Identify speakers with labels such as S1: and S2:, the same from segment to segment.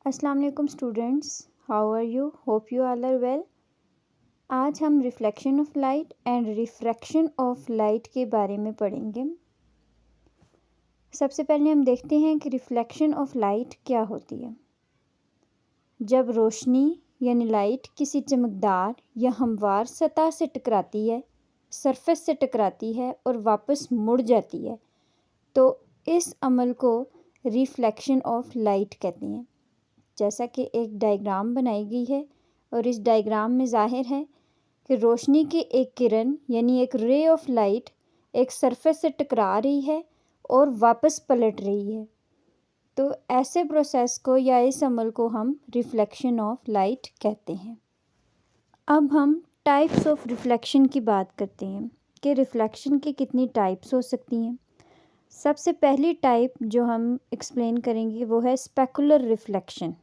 S1: अस्सलाम वालेकुम students, how are you? Hope you all are well. आज हम reflection of light and refraction of light के बारे में पढ़ेंगे। सबसे पहले हम देखते हैं कि रिफ्लेक्शन ऑफ लाइट क्या होती है। जब रोशनी यानी लाइट किसी चमकदार या हमवार सतह से टकराती है, सरफेस से टकराती है और वापस मुड़ जाती है, तो इस अमल को रिफ्लेक्शन ऑफ लाइट कहते हैं। जैसा कि एक डायग्राम बनाई गई है और इस डायग्राम में ज़ाहिर है कि रोशनी की एक किरण यानी एक रे ऑफ लाइट एक सरफेस से टकरा रही है और वापस पलट रही है। तो ऐसे प्रोसेस को या इस अमल को हम रिफ्लेक्शन ऑफ लाइट कहते हैं। अब हम टाइप्स ऑफ रिफ्लेक्शन की बात करते हैं कि रिफ्लेक्शन की कितनी टाइप्स हो सकती हैं। सबसे पहली टाइप जो हम एक्सप्लेन करेंगे वो है स्पेकुलर रिफ्लेक्शन।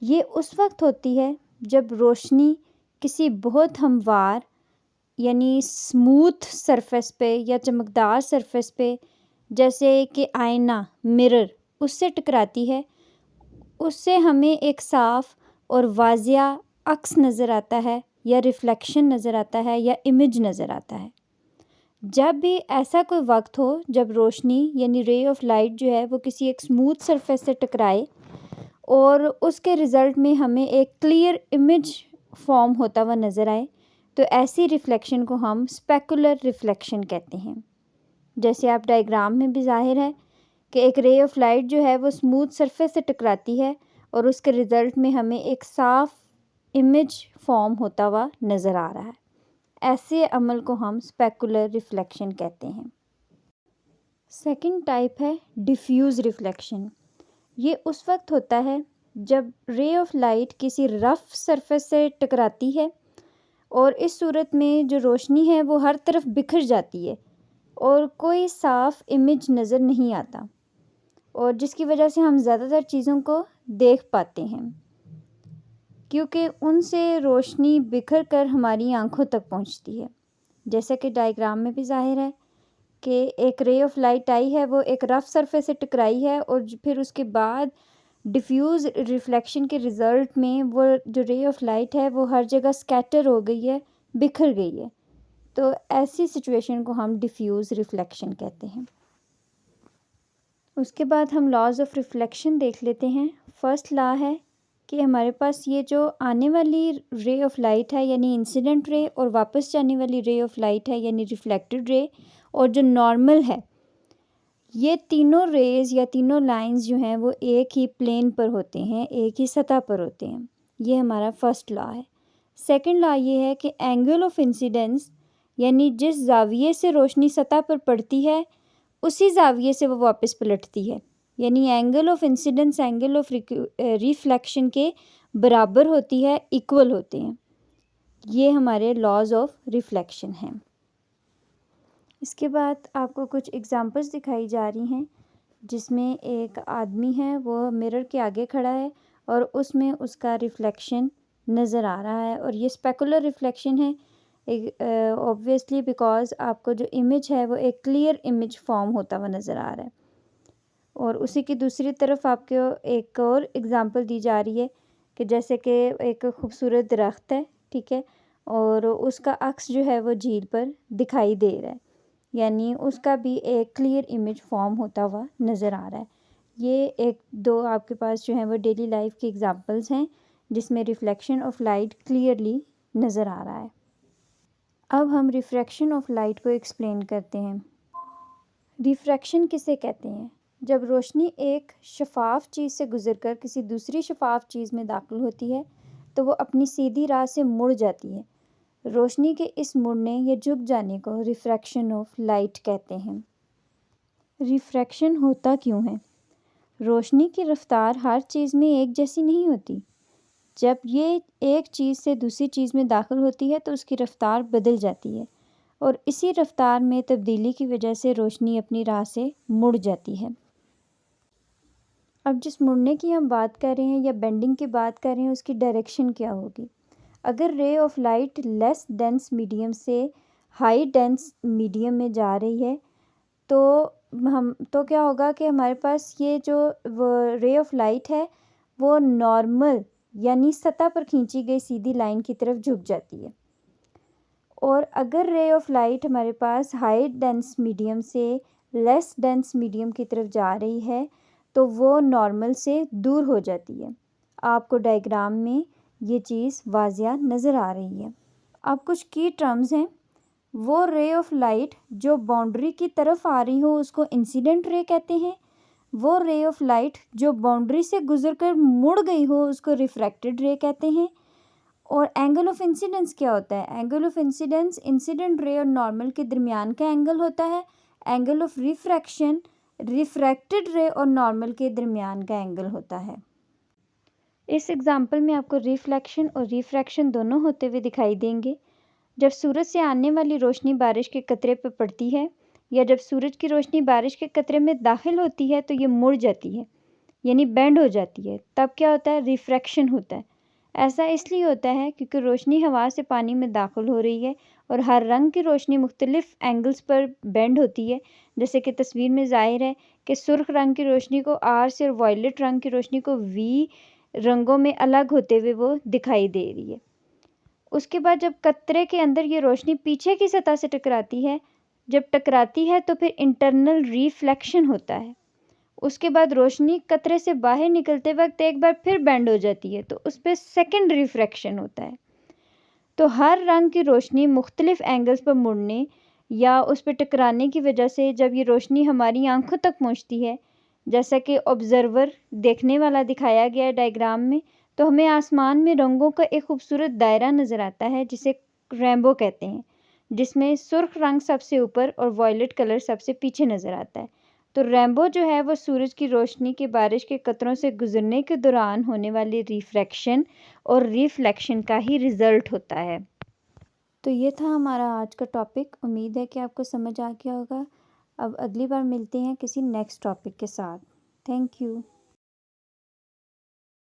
S1: ये उस वक्त होती है जब रोशनी किसी बहुत हमवार यानी स्मूथ सरफेस पे या चमकदार सरफेस पे, जैसे कि आईना, मिरर, उससे टकराती है। उससे हमें एक साफ़ और वाज़िया अक्स नज़र आता है या रिफ्लेक्शन नज़र आता है या इमेज नज़र आता है। जब भी ऐसा कोई वक्त हो जब रोशनी यानी रे ऑफ लाइट जो है वो किसी एक स्मूथ सरफेस से टकराए और उसके रिज़ल्ट में हमें एक क्लियर इमेज फॉर्म होता हुआ नज़र आए, तो ऐसी रिफ्लेक्शन को हम स्पेकुलर रिफ्लेक्शन कहते हैं। जैसे आप डायग्राम में भी ज़ाहिर है कि एक रे ऑफ लाइट जो है वो स्मूथ सरफेस से टकराती है और उसके रिज़ल्ट में हमें एक साफ़ इमेज फॉर्म होता हुआ नज़र आ रहा है। ऐसे अमल को हम स्पेकुलर रिफ्लेक्शन कहते हैं। सेकंड टाइप है डिफ्यूज़ रिफ्लेक्शन। ये उस वक्त होता है जब रे ऑफ लाइट किसी रफ़ सरफेस से टकराती है और इस सूरत में जो रोशनी है वो हर तरफ बिखर जाती है और कोई साफ़ इमेज नज़र नहीं आता, और जिसकी वजह से हम ज़्यादातर चीज़ों को देख पाते हैं क्योंकि उनसे रोशनी बिखर कर हमारी आँखों तक पहुँचती है। जैसा कि डायग्राम में भी ज़ाहिर है कि एक रे ऑफ लाइट आई है, वो एक रफ़ सरफेस से टकराई है और फिर उसके बाद डिफ्यूज़ रिफ्लेक्शन के रिज़ल्ट में वो जो रे ऑफ लाइट है वो हर जगह स्कैटर हो गई है, बिखर गई है। तो ऐसी सिचुएशन को हम डिफ्यूज़ रिफ्लेक्शन कहते हैं। उसके बाद हम लॉज ऑफ रिफ्लेक्शन देख लेते हैं। फर्स्ट लॉ है कि हमारे पास ये जो आने वाली रे ऑफ लाइट है यानी इंसिडेंट रे और वापस जाने वाली रे ऑफ लाइट है यानी रिफ्लेक्टेड रे, और जो नॉर्मल है, ये तीनों रेज़ या तीनों लाइंस जो हैं वो एक ही प्लेन पर होते हैं, एक ही सतह पर होते हैं। ये हमारा फर्स्ट लॉ है। सेकंड लॉ ये है कि एंगल ऑफ इंसिडेंस यानी जिस ज़ाविये से रोशनी सतह पर पड़ती है उसी ज़ाविये से वो वापस पलटती है, यानी angle of incidence angle of reflection के बराबर होती है, इक्वल होते हैं। ये हमारे लॉज ऑफ रिफ्लेक्शन हैं। इसके बाद आपको कुछ एग्जांपल्स दिखाई जा रही हैं जिसमें एक आदमी है, वो मिरर के आगे खड़ा है और उसमें उसका रिफ्लेक्शन नज़र आ रहा है, और ये स्पेकुलर रिफ्लेक्शन है ऑब्वियसली बिकॉज़ आपको जो इमेज है वो एक क्लियर इमेज फॉर्म होता हुआ नज़र आ रहा है। और उसी की दूसरी तरफ आपको एक और एग्ज़ाम्पल दी जा रही है कि जैसे कि एक खूबसूरत दरख्त है, ठीक है, और उसका अक्स जो है वो झील पर दिखाई दे रहा है, यानी उसका भी एक क्लियर इमेज फॉर्म होता हुआ नज़र आ रहा है। ये एक दो आपके पास जो है वो डेली लाइफ के एग्ज़ाम्पल्स हैं जिसमें रिफ्लेक्शन ऑफ लाइट क्लियरली नज़र आ रहा है। अब हम रिफ्रैक्शन ऑफ लाइट को एक्सप्लेन करते हैं। रिफ्रैक्शन किसे कहते हैं? जब रोशनी एक शफाफ चीज़ से गुज़रकर किसी दूसरी शफाफ चीज़ में दाखिल होती है तो वो अपनी सीधी राह से मुड़ जाती है। रोशनी के इस मुड़ने या झुक जाने को रिफ्रैक्शन ऑफ लाइट कहते हैं। रिफ्रैक्शन होता क्यों है? रोशनी की रफ्तार हर चीज़ में एक जैसी नहीं होती। जब ये एक चीज़ से दूसरी चीज़ में दाखिल होती है तो उसकी रफ्तार बदल जाती है और इसी रफ्तार में तब्दीली की वजह से रोशनी अपनी राह से मुड़ जाती है। अब जिस मुड़ने की हम बात कर रहे हैं या बेंडिंग की बात कर रहे हैं, उसकी डायरेक्शन क्या होगी? अगर ray of light less dense medium से हाई डेंस मीडियम में जा रही है तो क्या होगा कि हमारे पास ये जो रे ऑफ लाइट है वो नॉर्मल यानी सतह पर खींची गई सीधी लाइन की तरफ झुक जाती है। और अगर रे ऑफ लाइट हमारे पास हाई डेंस मीडियम से लेस डेंस मीडियम की तरफ जा रही है तो वो नॉर्मल से दूर हो जाती है। आपको डायग्राम में ये चीज़ वाज़िया नज़र आ रही है। अब कुछ की टर्म्स हैं। वो रे ऑफ लाइट जो बाउंड्री की तरफ आ रही हो उसको इंसिडेंट रे कहते हैं। वो रे ऑफ लाइट जो बाउंड्री से गुजरकर मुड़ गई हो उसको रिफ्रैक्टेड रे कहते हैं। और एंगल ऑफ इंसिडेंस क्या होता है? Angle of incidence incident ray और नॉर्मल के दरमियान का एंगल होता है। एंगल ऑफ रिफ्रैक्शन रिफ्रैक्टेड रे और नॉर्मल के दरमियान का एंगल होता है। इस एग्जाम्पल में आपको रिफ्लेक्शन और रिफ्रैक्शन दोनों होते हुए दिखाई देंगे। जब सूरज से आने वाली रोशनी बारिश के कतरे पर पड़ती है या जब सूरज की रोशनी बारिश के कतरे में दाखिल होती है तो ये मुड़ जाती है यानी बेंड हो जाती है। तब क्या होता है? रिफ्रैक्शन होता है। ऐसा इसलिए होता है क्योंकि रोशनी हवा से पानी में दाखिल हो रही है और हर रंग की रोशनी मुख्तलिफ एंगल्स पर बेंड होती है। जैसे कि तस्वीर में ज़ाहिर है कि सुर्ख रंग की रोशनी को आर से और वायलेट रंग की रोशनी को वी रंगों में अलग होते हुए वो दिखाई दे रही है। उसके बाद जब कतरे के अंदर ये रोशनी पीछे की सतह से टकराती है, जब टकराती है तो फिर इंटरनल रिफ्लेक्शन होता है। उसके बाद रोशनी कतरे से बाहर निकलते वक्त एक बार फिर बेंड हो जाती है तो उस पर सेकेंड रिफ्रैक्शन होता है। तो हर रंग की रोशनी मुख्तलिफ एंगल्स पर मुड़ने या उस पर टकराने की वजह से जब ये रोशनी हमारी आंखों तक पहुंचती है, जैसा कि ऑब्जर्वर देखने वाला दिखाया गया है डायग्राम में, तो हमें आसमान में रंगों का एक खूबसूरत दायरा नज़र आता है जिसे रेनबो कहते हैं, जिसमें सुर्ख रंग सबसे ऊपर और वॉयलेट कलर सबसे पीछे नज़र आता है। तो रेनबो जो है वो सूरज की रोशनी के बारिश के कतरों से गुजरने के दौरान होने वाली रिफ्रैक्शन और रिफ्लेक्शन का ही रिज़ल्ट होता है। तो ये था हमारा आज का टॉपिक। उम्मीद है कि आपको समझ आ गया होगा। अब अगली बार मिलते हैं किसी नेक्स्ट टॉपिक के साथ। Thank you.